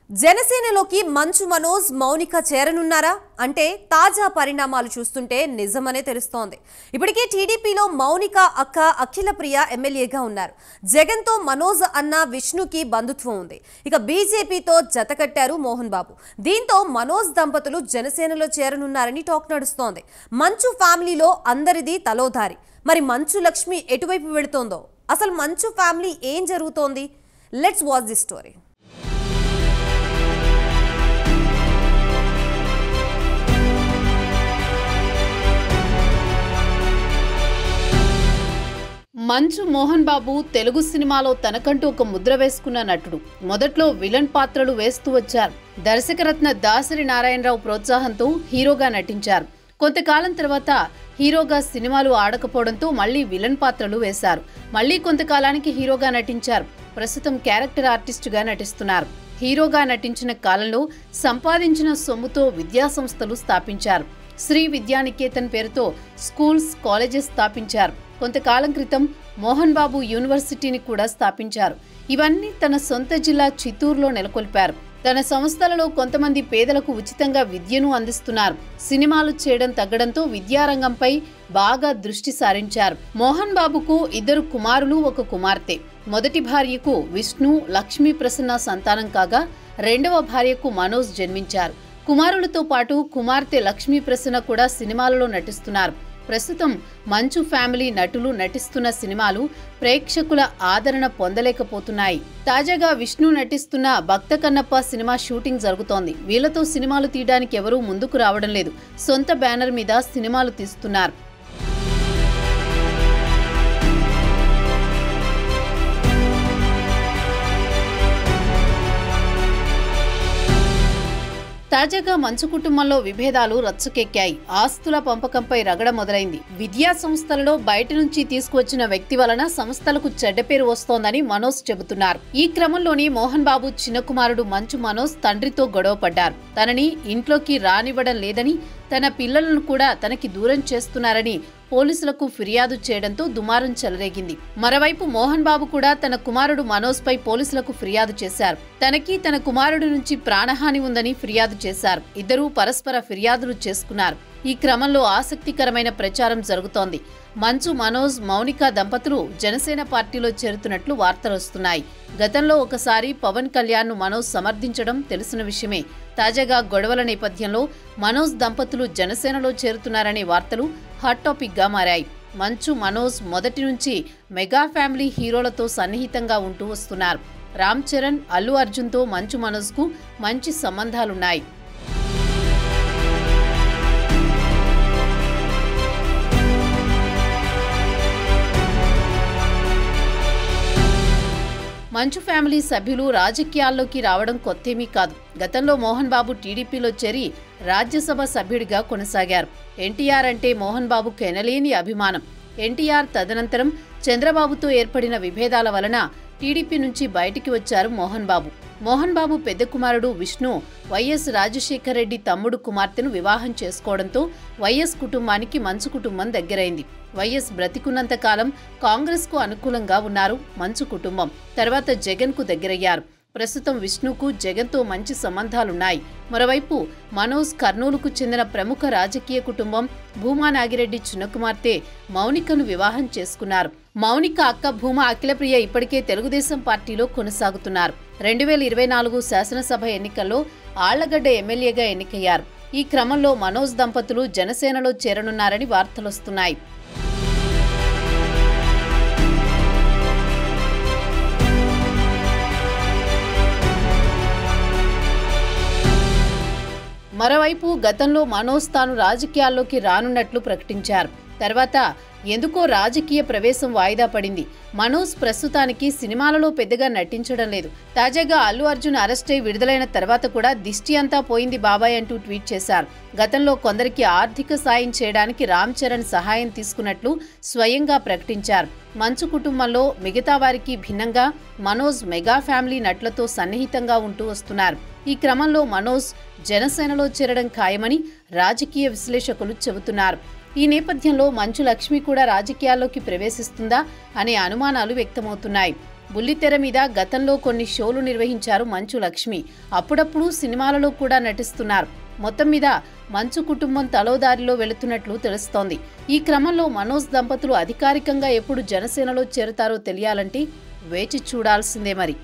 జనసేనలోకి మంచు మనోజ్ మౌనిక చేరనున్నారా అంటే తాజా పరిణామాలు చూస్తుంటే నిజమనే తెలుస్తోంది. ఇప్పటికే టీడీపీలో మౌనిక అక్క అఖిలప్రియ ఎమ్మెల్యేగా ఉన్నారు. జగన్తో మనోజ్ అన్న విష్ణుకి బంధుత్వం ఉంది. ఇక బీజేపీతో జతకట్టారు మోహన్ బాబు. దీంతో మనోజ్ దంపతులు జనసేనలో చేరనున్నారని టాక్ నడుస్తోంది. మంచు ఫ్యామిలీలో అందరిది తలోధారి. మరి మంచు లక్ష్మి ఎటువైపు వెళుతోందో, అసలు మంచు ఫ్యామిలీ ఏం జరుగుతోంది? Let's watch the story. మంచు మోహన్ బాబు తెలుగు సినిమాలో తనకంటూ ఒక ముద్ర వేసుకున్న నటుడు. మొదట్లో విలన్ పాత్రలు వేస్తూ వచ్చారు. దర్శకరత్న దాసరి నారాయణరావు ప్రోత్సాహంతో హీరోగా నటించారు. కొంతకాలం తర్వాత హీరోగా సినిమాలు ఆడకపోవడంతో మళ్లీ విలన్ పాత్రలు వేశారు. మళ్లీ కొంతకాలానికి హీరోగా నటించారు. ప్రస్తుతం క్యారెక్టర్ ఆర్టిస్టుగా నటిస్తున్నారు. హీరోగా నటించిన కాలంలో సంపాదించిన సొమ్ముతో విద్యాసంస్థలు స్థాపించారు. శ్రీ విద్యానికేతన్ పేరుతో స్కూల్స్, కాలేజెస్ స్థాపించారు. కొంతకాలం క్రితం మోహన్ బాబు యూనివర్సిటీని కూడా స్థాపించారు. ఇవన్నీ తన సొంత జిల్లా చిత్తూరులో నెలకొల్పారు. తన సంస్థలలో కొంతమంది పేదలకు ఉచితంగా విద్యను అందిస్తున్నారు. సినిమాలు చేయడం తగ్గడంతో విద్యారంగంపై బాగా దృష్టి సారించారు. మోహన్ బాబుకు 2 కుమారులు, 1 కుమార్తె. మొదటి భార్యకు విష్ణు, లక్ష్మీ ప్రసన్న సంతానం కాగా రెండవ భార్యకు మనోజ్ జన్మించారు. కుమారులతో పాటు కుమార్తె లక్ష్మీ ప్రసన్న కూడా సినిమాలలో నటిస్తున్నారు. ప్రస్తుతం మంచు ఫ్యామిలీ నటులు నటిస్తున్న సినిమాలు ప్రేక్షకుల ఆదరణ పొందలేకపోతున్నాయి. తాజాగా విష్ణు నటిస్తున్న భక్త కన్నప్ప సినిమా షూటింగ్ జరుగుతోంది. వీళ్లతో సినిమాలు తీయడానికి ఎవరూ ముందుకు రావడం లేదు. సొంత బ్యానర్ మీద సినిమాలు తీస్తున్నారు. తాజాగా మంచు కుటుంబంలో విభేదాలు రచ్చకెక్కాయి. ఆస్తుల పంపకంపై రగడ మొదలైంది. విద్యా సంస్థలలో బయట నుంచి తీసుకువచ్చిన వ్యక్తి వలన సంస్థలకు చెడ్డ పేరు వస్తోందని మనోజ్ చెబుతున్నారు. ఈ క్రమంలోనే మోహన్ బాబు చిన్న కుమారుడు మంచు మనోజ్ తండ్రితో గొడవ పడ్డారు. తనని ఇంట్లోకి రానివ్వడం లేదని, తన పిల్లలను కూడా తనకి దూరం చేస్తున్నారని పోలీసులకు ఫిర్యాదు చేయడంతో దుమారం చెలరేగింది. మరోవైపు మోహన్ బాబు కూడా తన కుమారుడు మనోజ్ పై పోలీసులకు ఫిర్యాదు చేశారు. తనకి తన కుమారుడి నుంచి ప్రాణహాని ఉందని ఫిర్యాదు చేశారు. ఇద్దరూ పరస్పర ఫిర్యాదులు చేసుకున్నారు. ఈ క్రమంలో ఆసక్తికరమైన ప్రచారం జరుగుతోంది. మంచు మనోజ్, మౌనిక దంపతులు జనసేన పార్టీలో చేరుతున్నట్లు వార్తలు వస్తున్నాయి. గతంలో ఒకసారి పవన్ కళ్యాణ్ ను మనోజ్ సమర్థించడం తెలిసిన విషయమే. తాజాగా గొడవల నేపథ్యంలో మనోజ్ దంపతులు జనసేనలో చేరుతున్నారనే వార్తలు హాట్ టాపిక్ గా మారాయి. మంచు మనోజ్ మొదటి నుంచి మెగా ఫ్యామిలీ హీరోలతో సన్నిహితంగా ఉంటూ వస్తున్నారు. రామ్ చరణ్, అల్లు అర్జున్తో మంచు మనోజ్ కు మంచి సంబంధాలున్నాయి. మంచు ఫ్యామిలీ సభ్యులు రాజకీయాల్లోకి రావడం కొత్తేమీ కాదు. గతంలో మోహన్ బాబు టీడీపీలో చేరి రాజ్యసభ సభ్యుడిగా కొనసాగారు. ఎన్టీఆర్ అంటే మోహన్ బాబుకు ఎనలేని అభిమానం. ఎన్టీఆర్ తదనంతరం చంద్రబాబుతో ఏర్పడిన విభేదాల వలన టీడీపీ నుంచి బయటికి వచ్చారు మోహన్ బాబు. మోహన్ బాబు పెద్ద కుమారుడు విష్ణు వైఎస్ రాజశేఖర రెడ్డి తమ్ముడు కుమార్తెను వివాహం చేసుకోవడంతో వైఎస్ కుటుంబానికి మంచు కుటుంబం దగ్గరైంది. వైఎస్ బ్రతికున్నంత కాలం కాంగ్రెస్ కు అనుకూలంగా ఉన్నారు మంచు కుటుంబం. తర్వాత జగన్ కు దగ్గరయ్యారు. ప్రస్తుతం విష్ణుకు జగన్తో మంచి సంబంధాలున్నాయి. మరోవైపు మనోజ్ కర్నూలుకు చెందిన ప్రముఖ రాజకీయ కుటుంబం భూమా నాగిరెడ్డి చిన్న కుమార్తె మౌనికను వివాహం చేసుకున్నారు. మౌనిక అక్క భూమా అఖిలప్రియ ఇప్పటికే తెలుగుదేశం పార్టీలో కొనసాగుతున్నారు. 2024 శాసనసభ ఎన్నికల్లో ఆళ్లగడ్డ ఎమ్మెల్యేగా ఎన్నికయ్యారు. ఈ క్రమంలో మనోజ్ దంపతులు జనసేనలో చేరనున్నారని వార్తలొస్తున్నాయి. మరోవైపు గతంలో మనోజ్ తాను రాజకీయాల్లోకి రానున్నట్లు ప్రకటించారు. తర్వాత ఎందుకో రాజకీయ ప్రవేశం వాయిదా పడింది. మనోజ్ ప్రస్తుతానికి సినిమాలలో పెద్దగా నటించడం లేదు. తాజాగా అల్లు అర్జున్ అరెస్ట్ అయి విడుదలైన తర్వాత కూడా దిష్టి అంతా పోయింది బాబాయ్ అంటూ ట్వీట్ చేశారు. గతంలో కొందరికి ఆర్థిక సాయం చేయడానికి రామ్ చరణ్ సహాయం తీసుకున్నట్లు స్వయంగా ప్రకటించారు. మంచు కుటుంబంలో మిగతా వారికి భిన్నంగా మనోజ్ మెగా ఫ్యామిలీ నటులతో సన్నిహితంగా ఉంటూ వస్తున్నారు. ఈ క్రమంలో మనోజ్ జనసేనలో చేరడం ఖాయమని రాజకీయ విశ్లేషకులు చెబుతున్నారు. ఈ నేపథ్యంలో మంచు లక్ష్మి కూడా రాజకీయాల్లోకి ప్రవేశిస్తుందా అనే అనుమానాలు వ్యక్తమవుతున్నాయి. బుల్లితెర మీద గతంలో కొన్ని షోలు నిర్వహించారు మంచు లక్ష్మి. అప్పుడప్పుడు సినిమాలలో కూడా నటిస్తున్నారు. మొత్తం మీద మంచు కుటుంబం తలోదారిలో వెళుతున్నట్లు తెలుస్తోంది. ఈ క్రమంలో మనోజ్ దంపతులు అధికారికంగా ఎప్పుడు జనసేనలో చేరతారో తెలియాలంటే వేచి చూడాల్సిందే మరి.